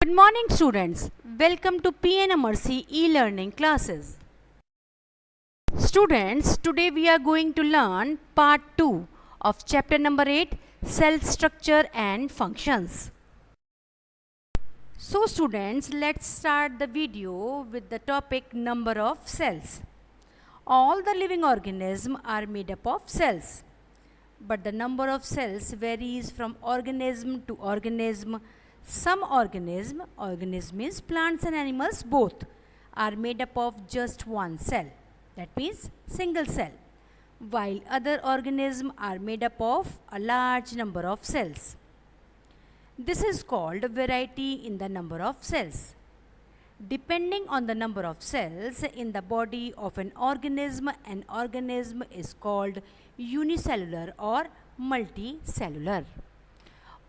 Good morning students. Welcome to P.N.AMERSEY e-learning classes. Students, today we are going to learn part 2 of chapter number 8, cell structure and functions. So students, let's start the video with the topic number of cells. All the living organisms are made up of cells, but the number of cells varies from organism to organism. Some organism means plants and animals both, are made up of just one cell, that means single cell, while other organisms are made up of a large number of cells. This is called variety in the number of cells. Depending on the number of cells in the body of an organism is called unicellular or multicellular.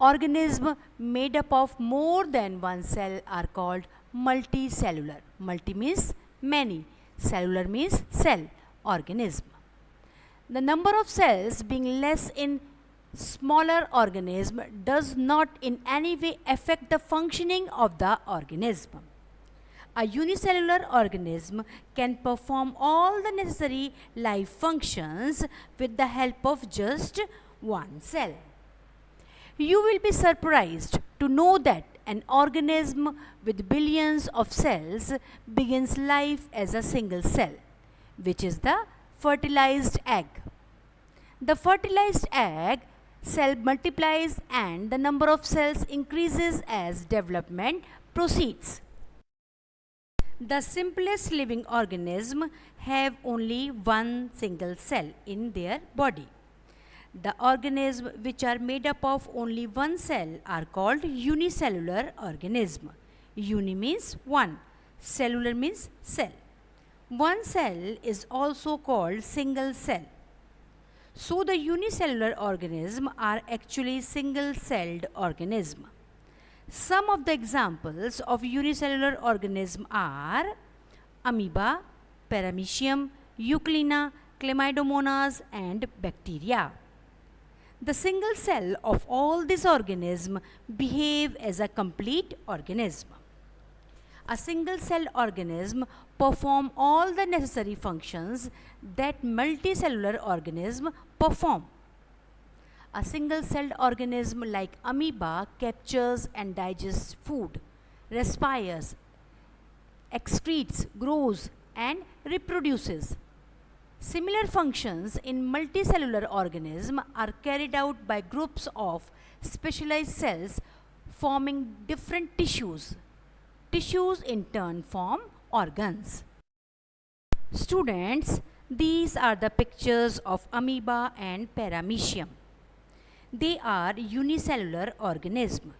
Organisms made up of more than one cell are called multicellular. Multi means many, cellular means cell, organism. The number of cells being less in smaller organism does not in any way affect the functioning of the organism. A unicellular organism can perform all the necessary life functions with the help of just one cell. You will be surprised to know that an organism with billions of cells begins life as a single cell, which is the fertilized egg. The fertilized egg cell multiplies and the number of cells increases as development proceeds. The simplest living organism have only one single cell in their body. The organisms which are made up of only one cell are called unicellular organism. Uni means one, cellular means cell. One cell is also called single cell. So the unicellular organisms are actually single-celled organisms. Some of the examples of unicellular organisms are amoeba, paramecium, euglena, chlamydomonas and bacteria. The single cell of all these organisms behave as a complete organism. A single cell organism perform all the necessary functions that multicellular organism perform. A single-celled organism like amoeba captures and digests food, respires, excretes, grows and reproduces. Similar functions in multicellular organism are carried out by groups of specialized cells forming different tissues. Tissues in turn form organs. Students, these are the pictures of amoeba and paramecium. They are unicellular organisms.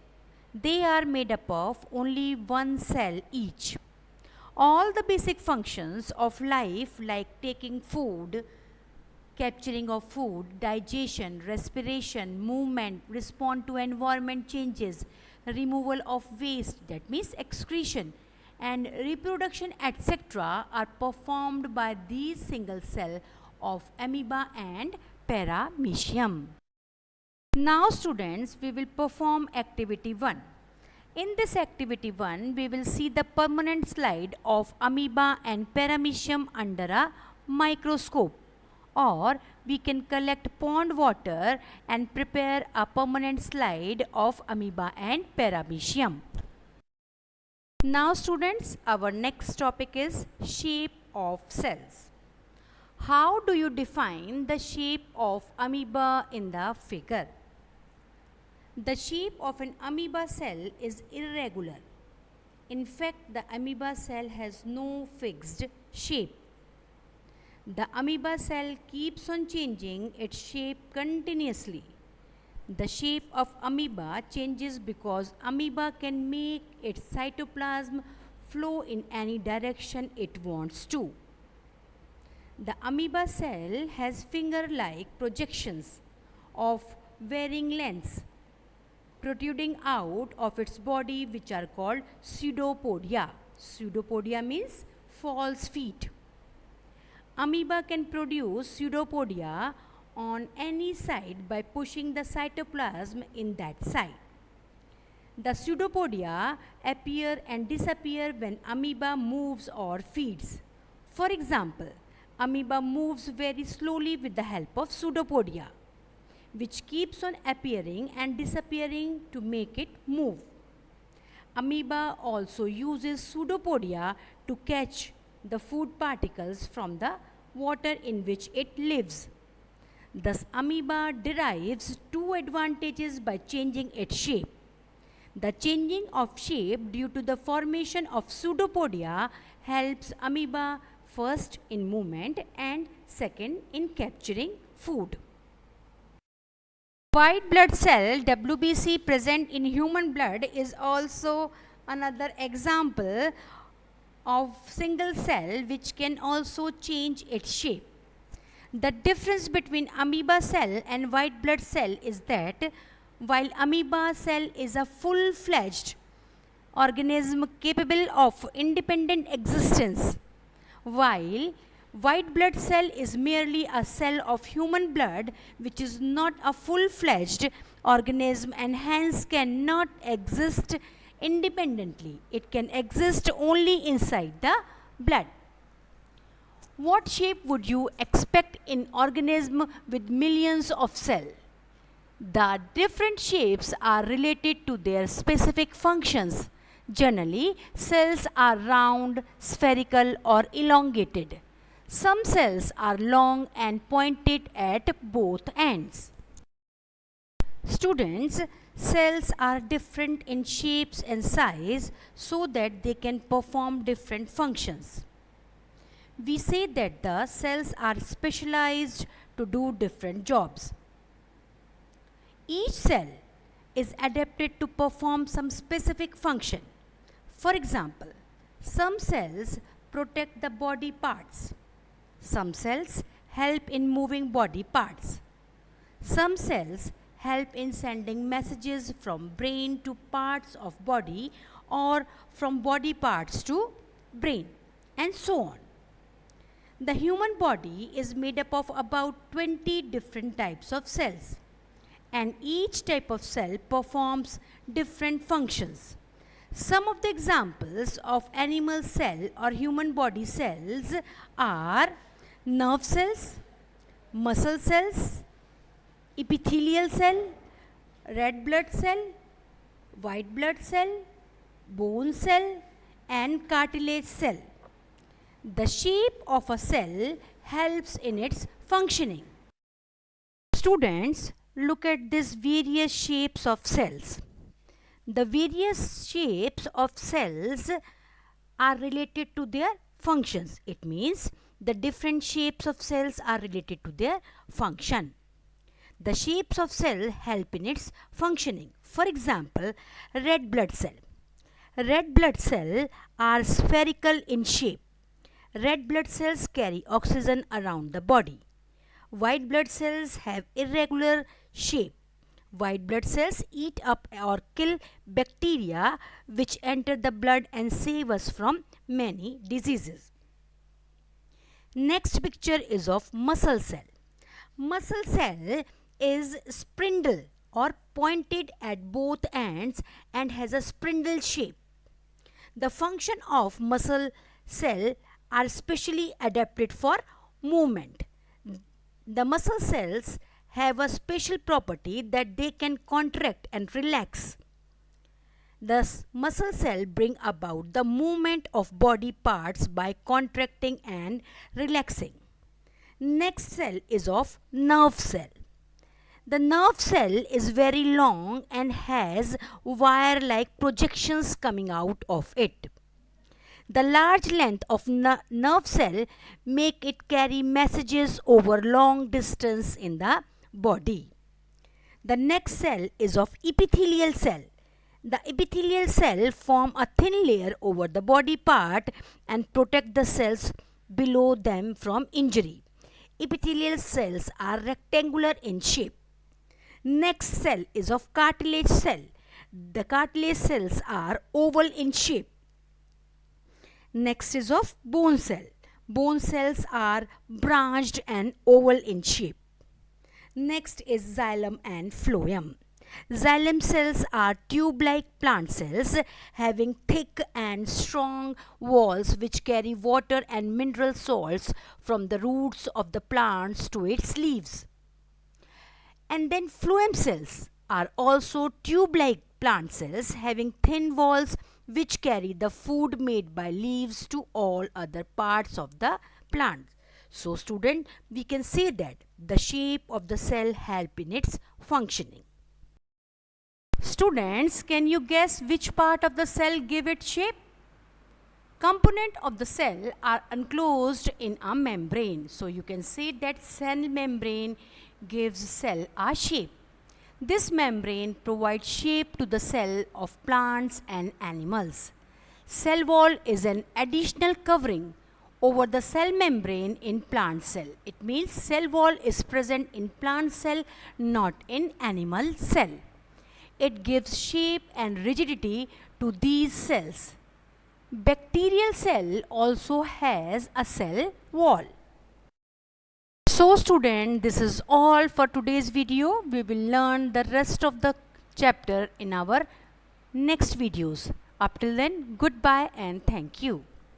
They are made up of only one cell each. All the basic functions of life like taking food, capturing of food, digestion, respiration, movement, respond to environment changes, removal of waste, that means excretion, and reproduction, etc. are performed by these single cell of amoeba and paramecium. Now students, we will perform activity 1. In this activity 1, we will see the permanent slide of amoeba and paramecium under a microscope, or we can collect pond water and prepare a permanent slide of amoeba and paramecium. Now students, our next topic is shape of cells. How do you define the shape of amoeba in the figure? The shape of an amoeba cell is irregular. In fact, the amoeba cell has no fixed shape. The amoeba cell keeps on changing its shape continuously. The shape of amoeba changes because amoeba can make its cytoplasm flow in any direction it wants to. The amoeba cell has finger-like projections of varying lengths protruding out of its body, which are called pseudopodia. Pseudopodia means false feet. Amoeba can produce pseudopodia on any side by pushing the cytoplasm in that side. The pseudopodia appear and disappear when amoeba moves or feeds. For example, amoeba moves very slowly with the help of pseudopodia, which keeps on appearing and disappearing to make it move. Amoeba also uses pseudopodia to catch the food particles from the water in which it lives. Thus, amoeba derives two advantages by changing its shape. The changing of shape due to the formation of pseudopodia helps amoeba first in movement and second in capturing food. White blood cell WBC present in human blood is also another example of single cell which can also change its shape. The difference between amoeba cell and white blood cell is that while amoeba cell is a full-fledged organism capable of independent existence, while white blood cell is merely a cell of human blood which is not a full-fledged organism and hence cannot exist independently. It can exist only inside the blood. What shape would you expect in organism with millions of cells? The different shapes are related to their specific functions. Generally, cells are round, spherical or elongated. Some cells are long and pointed at both ends. Students, cells are different in shapes and size so that they can perform different functions. We say that the cells are specialized to do different jobs. Each cell is adapted to perform some specific function. For example, some cells protect the body parts. Some cells help in moving body parts. Some cells help in sending messages from brain to parts of body or from body parts to brain, and so on. The human body is made up of about 20 different types of cells, and each type of cell performs different functions. Some of the examples of animal cell or human body cells are nerve cells, muscle cells, epithelial cell, red blood cell, white blood cell, bone cell, and cartilage cell. The shape of a cell helps in its functioning. Students, look at these various shapes of cells. The various shapes of cells are related to their functions. It means the different shapes of cells are related to their function. The shapes of cell help in its functioning. For example, red blood cell. Red blood cells are spherical in shape. Red blood cells carry oxygen around the body. White blood cells have irregular shape. White blood cells eat up or kill bacteria which enter the blood and save us from many diseases. Next picture is of muscle cell. Muscle cell is spindle or pointed at both ends and has a spindle shape. The function of muscle cell are specially adapted for movement. The muscle cells have a special property that they can contract and relax. Thus, muscle cells bring about the movement of body parts by contracting and relaxing. Next cell is of nerve cell. The nerve cell is very long and has wire-like projections coming out of it. The large length of nerve cell make it carry messages over long distance in the body. The next cell is of epithelial cell. The epithelial cell form a thin layer over the body part and protect the cells below them from injury. Epithelial cells are rectangular in shape. Next cell is of cartilage cell. The cartilage cells are oval in shape. Next is of bone cell. Bone cells are branched and oval in shape. Next is xylem and phloem. Xylem cells are tube-like plant cells having thick and strong walls which carry water and mineral salts from the roots of the plants to its leaves. And then phloem cells are also tube-like plant cells having thin walls which carry the food made by leaves to all other parts of the plant. So student, we can say that the shape of the cell help in its functioning. Students, can you guess which part of the cell give it shape? Components of the cell are enclosed in a membrane. So you can say that cell membrane gives cell a shape. This membrane provides shape to the cell of plants and animals. Cell wall is an additional covering over the cell membrane in plant cell. It means cell wall is present in plant cell, not in animal cell. It gives shape and rigidity to these cells. Bacterial cell also has a cell wall. So student, this is all for today's video. We will learn the rest of the chapter in our next videos. Up till then, goodbye and thank you.